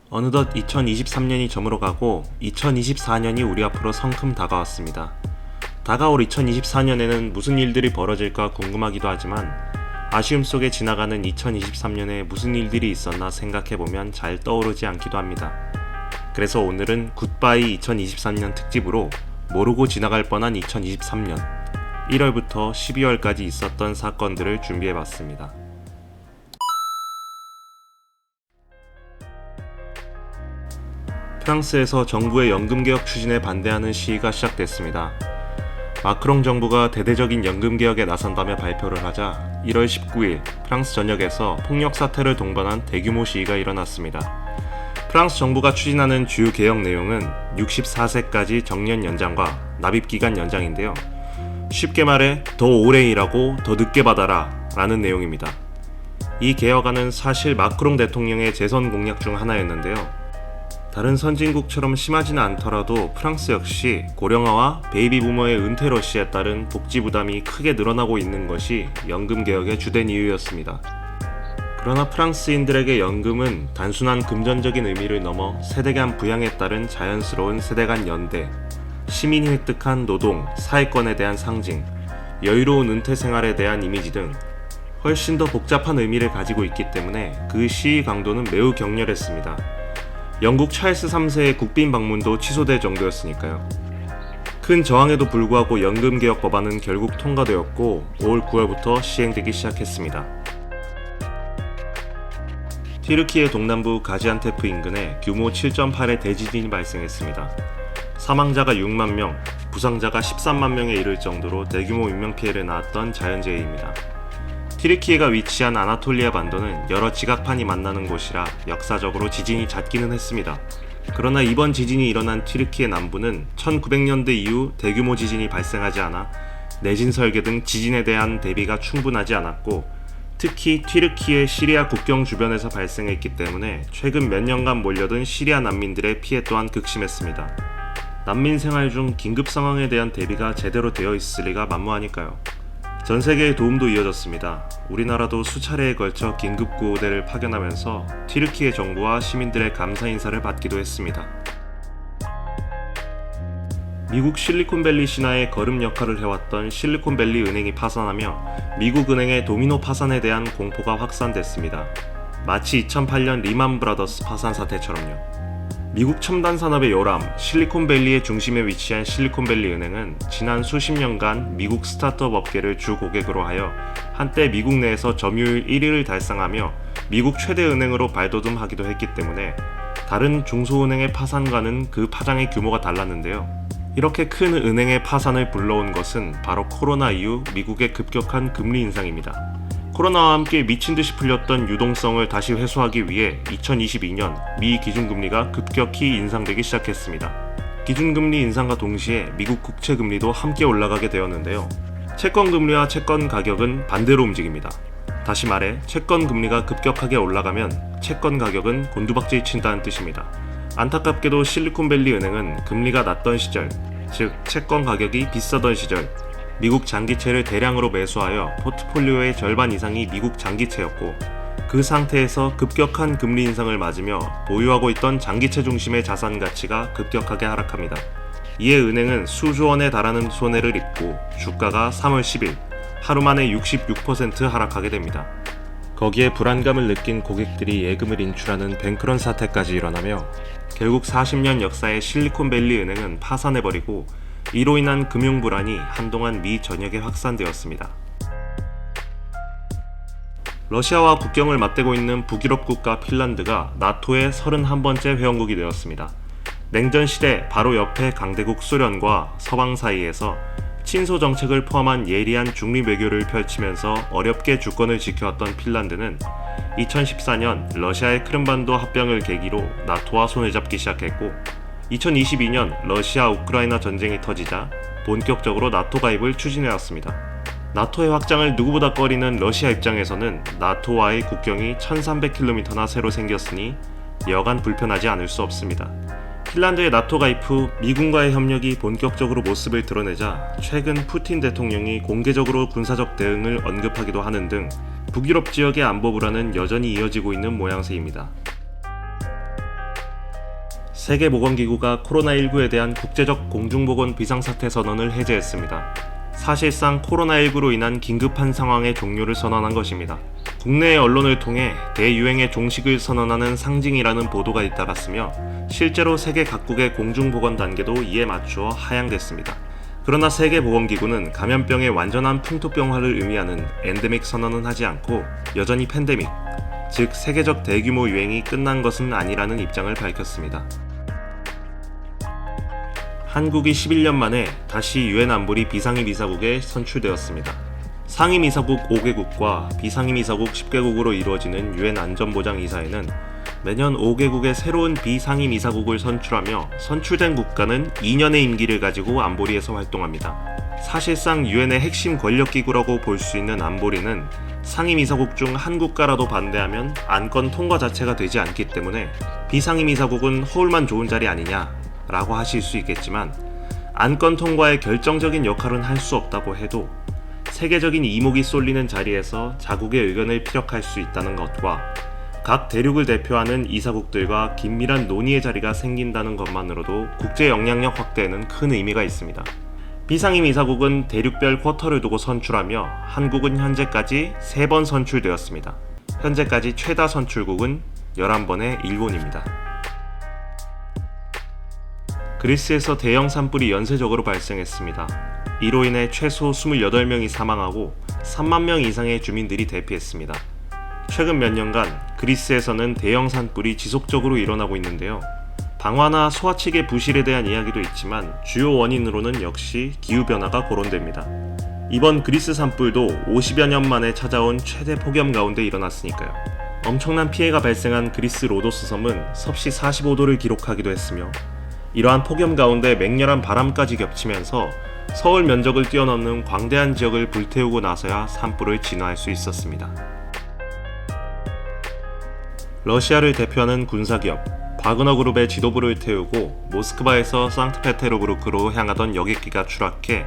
어느덧 2023년이 저물어가고 2024년이 우리 앞으로 성큼 다가왔습니다. 다가올 2024년에는 무슨 일들이 벌어질까 궁금하기도 하지만 아쉬움 속에 지나가는 2023년에 무슨 일들이 있었나 생각해보면 잘 떠오르지 않기도 합니다. 그래서 오늘은 굿바이 2023년 특집으로 모르고 지나갈 뻔한 2023년 1월부터 12월까지 있었던 사건들을 준비해봤습니다. 프랑스에서 정부의 연금개혁 추진에 반대하는 시위가 시작됐습니다. 마크롱 정부가 대대적인 연금개혁에 나선다며 발표를 하자 1월 19일 프랑스 전역에서 폭력 사태를 동반한 대규모 시위가 일어났습니다. 프랑스 정부가 추진하는 주요 개혁 내용은 64세까지 정년 연장과 납입기간 연장인데요. 쉽게 말해 더 오래 일하고 더 늦게 받아라 라는 내용입니다. 이 개혁안은 사실 마크롱 대통령의 재선 공약 중 하나였는데요. 다른 선진국처럼 심하지는 않더라도 프랑스 역시 고령화와 베이비 부머의 은퇴 러시에 따른 복지 부담이 크게 늘어나고 있는 것이 연금 개혁의 주된 이유였습니다. 그러나 프랑스인들에게 연금은 단순한 금전적인 의미를 넘어 세대 간 부양에 따른 자연스러운 세대 간 연대, 시민이 획득한 노동, 사회권에 대한 상징, 여유로운 은퇴 생활에 대한 이미지 등 훨씬 더 복잡한 의미를 가지고 있기 때문에 그 시위 강도는 매우 격렬했습니다. 영국 찰스 3세의 국빈 방문도 취소될 정도였으니까요. 큰 저항에도 불구하고 연금개혁 법안은 결국 통과되었고 5월 9월부터 시행되기 시작했습니다. 튀르키예 동남부 가지안테프 인근에 규모 7.8의 대지진이 발생했습니다. 사망자가 6만 명, 부상자가 13만 명에 이를 정도로 대규모 인명피해를 낳았던 자연재해입니다. 튀르키예가 위치한 아나톨리아 반도는 여러 지각판이 만나는 곳이라 역사적으로 지진이 잦기는 했습니다. 그러나 이번 지진이 일어난 튀르키예 남부는 1900년대 이후 대규모 지진이 발생하지 않아 내진 설계 등 지진에 대한 대비가 충분하지 않았고 특히 튀르키예 시리아 국경 주변에서 발생했기 때문에 최근 몇 년간 몰려든 시리아 난민들의 피해 또한 극심했습니다. 난민 생활 중 긴급 상황에 대한 대비가 제대로 되어 있을 리가 만무하니까요. 전 세계의 도움도 이어졌습니다. 우리나라도 수차례에 걸쳐 긴급구호대를 파견하면서 튀르키예 정부와 시민들의 감사 인사를 받기도 했습니다. 미국 실리콘밸리 신화의 거름 역할을 해왔던 실리콘밸리 은행이 파산하며 미국 은행의 도미노 파산에 대한 공포가 확산됐습니다. 마치 2008년 리만 브라더스 파산 사태처럼요. 미국 첨단 산업의 요람, 실리콘밸리의 중심에 위치한 실리콘밸리 은행은 지난 수십 년간 미국 스타트업 업계를 주 고객으로 하여 한때 미국 내에서 점유율 1위를 달성하며 미국 최대 은행으로 발돋움하기도 했기 때문에 다른 중소은행의 파산과는 그 파장의 규모가 달랐는데요. 이렇게 큰 은행의 파산을 불러온 것은 바로 코로나 이후 미국의 급격한 금리 인상입니다. 코로나와 함께 미친듯이 풀렸던 유동성을 다시 회수하기 위해 2022년 미 기준금리가 급격히 인상되기 시작했습니다. 기준금리 인상과 동시에 미국 국채금리도 함께 올라가게 되었는데요. 채권금리와 채권 가격은 반대로 움직입니다. 다시 말해 채권금리가 급격하게 올라가면 채권 가격은 곤두박질 친다는 뜻입니다. 안타깝게도 실리콘밸리 은행은 금리가 낮던 시절, 즉 채권 가격이 비싸던 시절 미국 장기채를 대량으로 매수하여 포트폴리오의 절반 이상이 미국 장기채였고 그 상태에서 급격한 금리 인상을 맞으며 보유하고 있던 장기채 중심의 자산 가치가 급격하게 하락합니다. 이에 은행은 수조 원에 달하는 손해를 입고 주가가 3월 10일 하루 만에 66% 하락하게 됩니다. 거기에 불안감을 느낀 고객들이 예금을 인출하는 뱅크런 사태까지 일어나며 결국 40년 역사의 실리콘밸리 은행은 파산해버리고 이로 인한 금융 불안이 한동안 미 전역에 확산되었습니다. 러시아와 국경을 맞대고 있는 북유럽 국가 핀란드가 나토의 31번째 회원국이 되었습니다. 냉전 시대 바로 옆에 강대국 소련과 서방 사이에서 친소 정책을 포함한 예리한 중립 외교를 펼치면서 어렵게 주권을 지켜왔던 핀란드는 2014년 러시아의 크림반도 합병을 계기로 나토와 손을 잡기 시작했고 2022년 러시아 우크라이나 전쟁이 터지자 본격적으로 나토 가입을 추진해왔습니다. 나토의 확장을 누구보다 꺼리는 러시아 입장에서는 나토와의 국경이 1300km나 새로 생겼으니 여간 불편하지 않을 수 없습니다. 핀란드의 나토 가입 후 미군과의 협력이 본격적으로 모습을 드러내자 최근 푸틴 대통령이 공개적으로 군사적 대응을 언급하기도 하는 등 북유럽 지역의 안보 불안은 여전히 이어지고 있는 모양새입니다. 세계보건기구가 코로나19에 대한 국제적 공중보건 비상사태 선언을 해제했습니다. 사실상 코로나19로 인한 긴급한 상황의 종료를 선언한 것입니다. 국내의 언론을 통해 대유행의 종식을 선언하는 상징이라는 보도가 잇따랐으며 실제로 세계 각국의 공중보건 단계도 이에 맞추어 하향됐습니다. 그러나 세계보건기구는 감염병의 완전한 풍토병화를 의미하는 엔데믹 선언은 하지 않고 여전히 팬데믹, 즉 세계적 대규모 유행이 끝난 것은 아니라는 입장을 밝혔습니다. 한국이 11년 만에 다시 유엔 안보리 비상임이사국에 선출되었습니다. 상임이사국 5개국과 비상임이사국 10개국으로 이루어지는 유엔 안전보장이사회는 매년 5개국의 새로운 비상임이사국을 선출하며 선출된 국가는 2년의 임기를 가지고 안보리에서 활동합니다. 사실상 유엔의 핵심 권력기구라고 볼 수 있는 안보리는 상임이사국 중 한 국가라도 반대하면 안건 통과 자체가 되지 않기 때문에 비상임이사국은 허울만 좋은 자리 아니냐 라고 하실 수 있겠지만 안건 통과에 결정적인 역할은 할 수 없다고 해도 세계적인 이목이 쏠리는 자리에서 자국의 의견을 피력할 수 있다는 것과 각 대륙을 대표하는 이사국들과 긴밀한 논의의 자리가 생긴다는 것만으로도 국제 영향력 확대에는 큰 의미가 있습니다. 비상임 이사국은 대륙별 쿼터를 두고 선출하며 한국은 현재까지 3번 선출되었습니다. 현재까지 최다 선출국은 11번의 일본입니다. 그리스에서 대형 산불이 연쇄적으로 발생했습니다. 이로 인해 최소 28명이 사망하고 3만 명 이상의 주민들이 대피했습니다. 최근 몇 년간 그리스에서는 대형 산불이 지속적으로 일어나고 있는데요. 방화나 소화체계 부실에 대한 이야기도 있지만 주요 원인으로는 역시 기후변화가 거론됩니다. 이번 그리스 산불도 50여 년 만에 찾아온 최대 폭염 가운데 일어났으니까요. 엄청난 피해가 발생한 그리스 로도스 섬은 섭씨 45도를 기록하기도 했으며 이러한 폭염 가운데 맹렬한 바람까지 겹치면서 서울 면적을 뛰어넘는 광대한 지역을 불태우고 나서야 산불을 진화할 수 있었습니다. 러시아를 대표하는 군사기업 바그너 그룹의 지도부를 태우고 모스크바에서 상트페테르부르크로 향하던 여객기가 추락해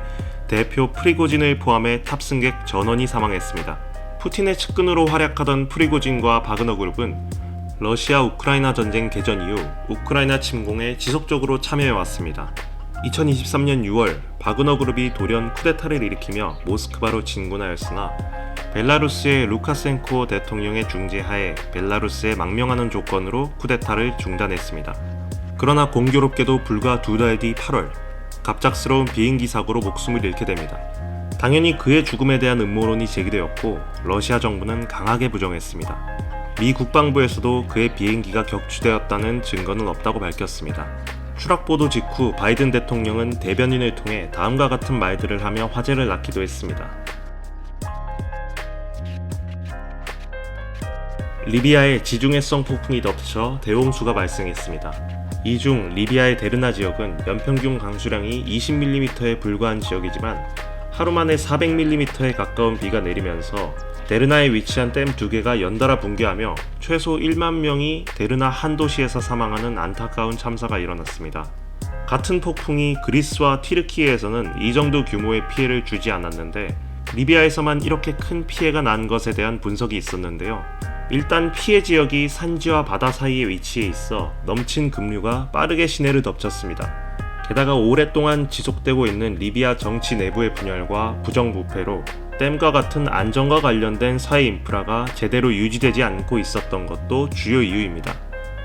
대표 프리고진을 포함해 탑승객 전원이 사망했습니다. 푸틴의 측근으로 활약하던 프리고진과 바그너 그룹은 러시아 우크라이나 전쟁 개전 이후 우크라이나 침공에 지속적으로 참여해왔습니다. 2023년 6월 바그너 그룹이 돌연 쿠데타를 일으키며 모스크바로 진군하였으나 벨라루스의 루카센코 대통령의 중재하에 벨라루스에 망명하는 조건으로 쿠데타를 중단했습니다. 그러나 공교롭게도 불과 2달 뒤 8월 갑작스러운 비행기 사고로 목숨을 잃게 됩니다. 당연히 그의 죽음에 대한 음모론이 제기되었고 러시아 정부는 강하게 부정했습니다. 미 국방부에서도 그의 비행기가 격추되었다는 증거는 없다고 밝혔습니다. 추락 보도 직후 바이든 대통령은 대변인을 통해 다음과 같은 말들을 하며 화제를 낳기도 했습니다. 리비아에 지중해성 폭풍이 덮쳐 대홍수가 발생했습니다. 이 중 리비아의 데르나 지역은 연평균 강수량이 20mm에 불과한 지역이지만 하루 만에 400mm에 가까운 비가 내리면서 데르나에 위치한 댐 2개가 연달아 붕괴하며 최소 1만 명이 데르나 한 도시에서 사망하는 안타까운 참사가 일어났습니다. 같은 폭풍이 그리스와 튀르키예에서는 이 정도 규모의 피해를 주지 않았는데 리비아에서만 이렇게 큰 피해가 난 것에 대한 분석이 있었는데요. 일단 피해 지역이 산지와 바다 사이에 위치해 있어 넘친 급류가 빠르게 시내를 덮쳤습니다. 게다가 오랫동안 지속되고 있는 리비아 정치 내부의 분열과 부정부패로 댐과 같은 안전과 관련된 사회 인프라가 제대로 유지되지 않고 있었던 것도 주요 이유입니다.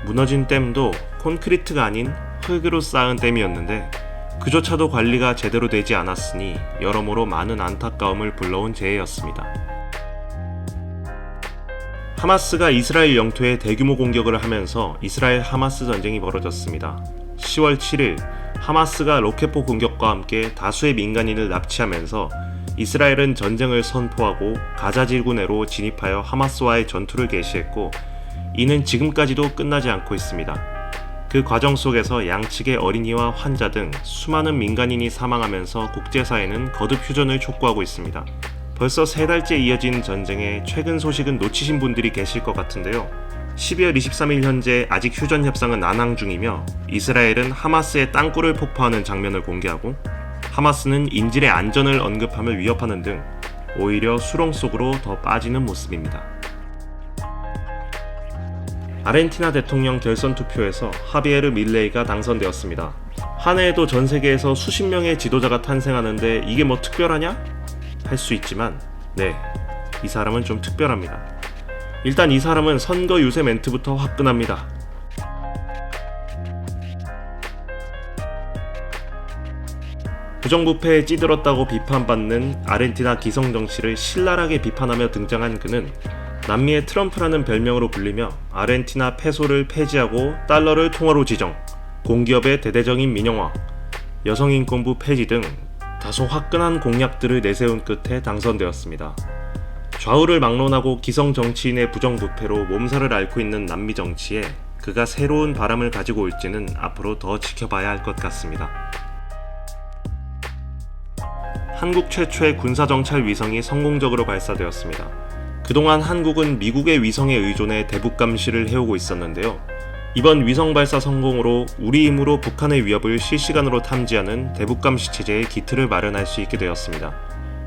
무너진 댐도 콘크리트가 아닌 흙으로 쌓은 댐이었는데 그조차도 관리가 제대로 되지 않았으니 여러모로 많은 안타까움을 불러온 재해였습니다. 하마스가 이스라엘 영토에 대규모 공격을 하면서 이스라엘 하마스 전쟁이 벌어졌습니다. 10월 7일 하마스가 로켓포 공격과 함께 다수의 민간인을 납치하면서 이스라엘은 전쟁을 선포하고 가자 지구 내로 진입하여 하마스와의 전투를 개시했고 이는 지금까지도 끝나지 않고 있습니다. 그 과정 속에서 양측의 어린이와 환자 등 수많은 민간인이 사망하면서 국제사회는 거듭 휴전을 촉구하고 있습니다. 벌써 3달째 이어진 전쟁에 최근 소식은 놓치신 분들이 계실 것 같은데요. 12월 23일 현재 아직 휴전 협상은 난항 중이며 이스라엘은 하마스의 땅굴을 폭파하는 장면을 공개하고 하마스는 인질의 안전을 언급하며 위협하는 등 오히려 수렁 속으로 더 빠지는 모습입니다. 아르헨티나 대통령 결선 투표에서 하비에르 밀레이가 당선되었습니다. 한 해에도 전 세계에서 수십 명의 지도자가 탄생하는데 이게 뭐 특별하냐? 할 수 있지만 네, 이 사람은 좀 특별합니다. 일단 이 사람은 선거 유세 멘트부터 화끈합니다. 부정부패에 찌들었다고 비판받는 아르헨티나 기성정치를 신랄하게 비판하며 등장한 그는 남미의 트럼프라는 별명으로 불리며 아르헨티나 페소를 폐지하고 달러를 통화로 지정, 공기업의 대대적인 민영화, 여성인권부 폐지 등 다소 화끈한 공약들을 내세운 끝에 당선되었습니다. 좌우를 막론하고 기성 정치인의 부정부패로 몸살을 앓고 있는 남미 정치에 그가 새로운 바람을 가지고 올지는 앞으로 더 지켜봐야 할 것 같습니다. 한국 최초의 군사정찰 위성이 성공적으로 발사되었습니다. 그동안 한국은 미국의 위성에 의존해 대북 감시를 해오고 있었는데요. 이번 위성 발사 성공으로 우리 힘으로 북한의 위협을 실시간으로 탐지하는 대북 감시 체제의 기틀을 마련할 수 있게 되었습니다.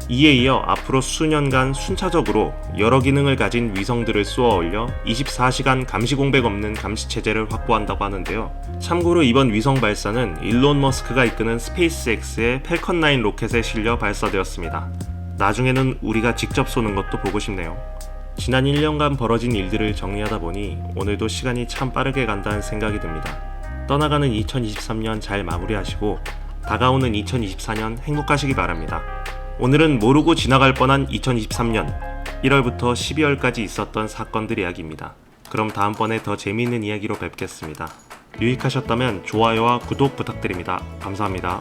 이에 이어 앞으로 수년간 순차적으로 여러 기능을 가진 위성들을 쏘아 올려 24시간 감시 공백 없는 감시 체제를 확보한다고 하는데요. 참고로 이번 위성 발사는 일론 머스크가 이끄는 스페이스X의 팰컨 9 로켓에 실려 발사되었습니다. 나중에는 우리가 직접 쏘는 것도 보고 싶네요. 지난 1년간 벌어진 일들을 정리하다 보니 오늘도 시간이 참 빠르게 간다는 생각이 듭니다. 떠나가는 2023년 잘 마무리하시고 다가오는 2024년 행복하시기 바랍니다. 오늘은 모르고 지나갈 뻔한 2023년 1월부터 12월까지 있었던 사건들 이야기입니다. 그럼 다음번에 더 재미있는 이야기로 뵙겠습니다. 유익하셨다면 좋아요와 구독 부탁드립니다. 감사합니다.